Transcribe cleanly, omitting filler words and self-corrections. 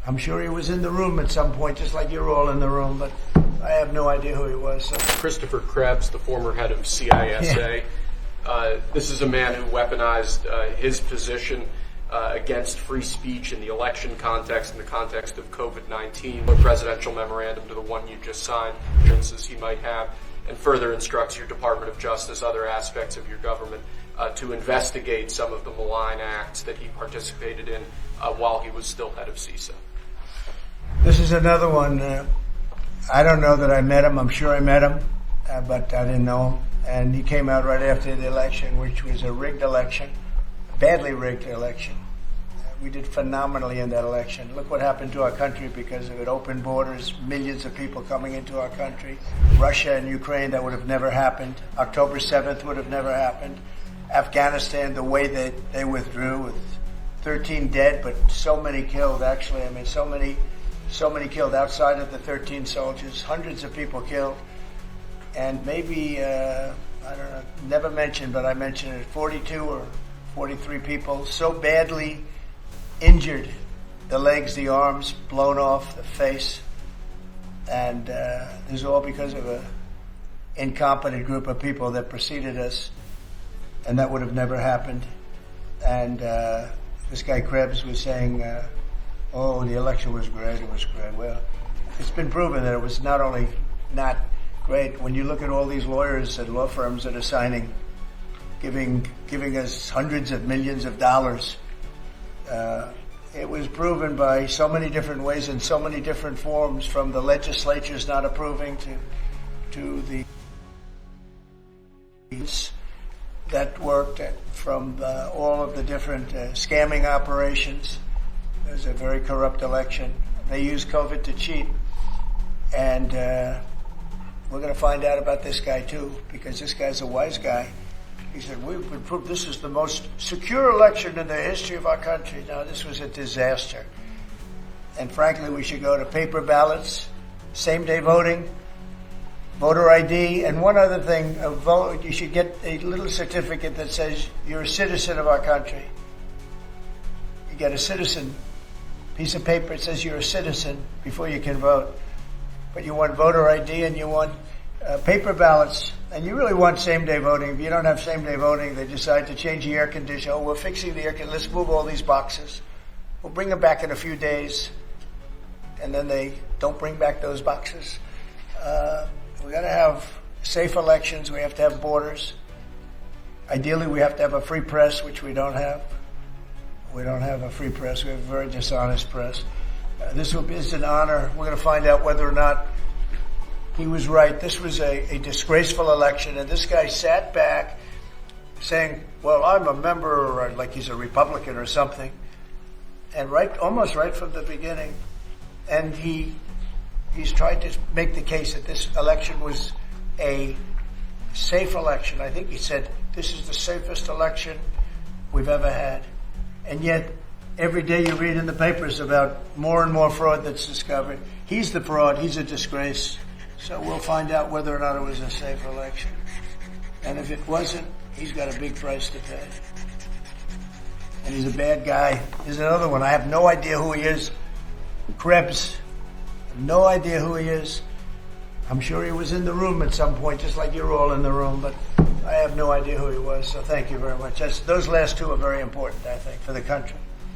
I'm sure he was in the room at some point, just like you're all in the room, but I have no idea who he was. So. Christopher Krebs, the former head of CISA. Yeah. This is a man who weaponized his position against free speech in the election context, in the context of COVID-19, a presidential memorandum to the one you just signed, chances he might have, and further instructs your Department of Justice, other aspects of your government, to investigate some of the malign acts that he participated in while he was still head of CISA. This is another one. I don't know that I met him. I'm sure I met him, but I didn't know him. And he came out right after the election, which was a rigged election, badly rigged election. We did phenomenally in that election. Look what happened to our country because of it. Open borders, millions of people coming into our country. Russia and Ukraine, that would have never happened. October 7th would have never happened. Afghanistan, the way that they withdrew with 13 dead, but so many killed, actually. I mean, so many killed outside of the 13 soldiers, hundreds of people killed. And maybe, I don't know, never mentioned, but I mentioned it, 42 or 43 people so badly injured, the legs, the arms, blown off, the face. And this is all because of an incompetent group of people that preceded us, and that would have never happened. And this guy Krebs was saying, oh, the election was great, it was great. Well, it's been proven that it was not only not great. When you look at all these lawyers and law firms that are signing, giving us hundreds of millions of dollars, it was proven by so many different ways in so many different forms, from the legislatures not approving to the that worked, from all of the different scamming operations. It was a very corrupt election. They used COVID to cheat. And we're going to find out about this guy too, because this guy's a wise guy. He said, we've been proved this is the most secure election in the history of our country. Now, this was a disaster. And frankly, we should go to paper ballots, same-day voting, voter ID, and one other thing, you should get a little certificate that says you're a citizen of our country. You get a citizen piece of paper that says you're a citizen before you can vote. But you want voter ID and you want paper ballots, and you really want same-day voting. If you don't have same-day voting, they decide to change the air conditioner. Oh, we're fixing the air conditioner. Let's move all these boxes. We'll bring them back in a few days. And then they don't bring back those boxes. We've got to have safe elections. We have to have borders. Ideally, we have to have a free press, which we don't have. We don't have a free press. We have a very dishonest press. This is an honor. We're going to find out whether or not he was right. This was a disgraceful election, and this guy sat back saying, well, I'm a member, or like he's a Republican or something, and almost right from the beginning. And he's tried to make the case that this election was a safe election. I think he said, this is the safest election we've ever had. And yet, every day you read in the papers about more and more fraud that's discovered. He's the fraud. He's a disgrace. So we'll find out whether or not it was a safe election. And if it wasn't, he's got a big price to pay. And he's a bad guy. Here's another one. I have no idea who he is. Krebs. No idea who he is. I'm sure he was in the room at some point, just like you're all in the room, but I have no idea who he was. So thank you very much. Those last two are very important, I think, for the country.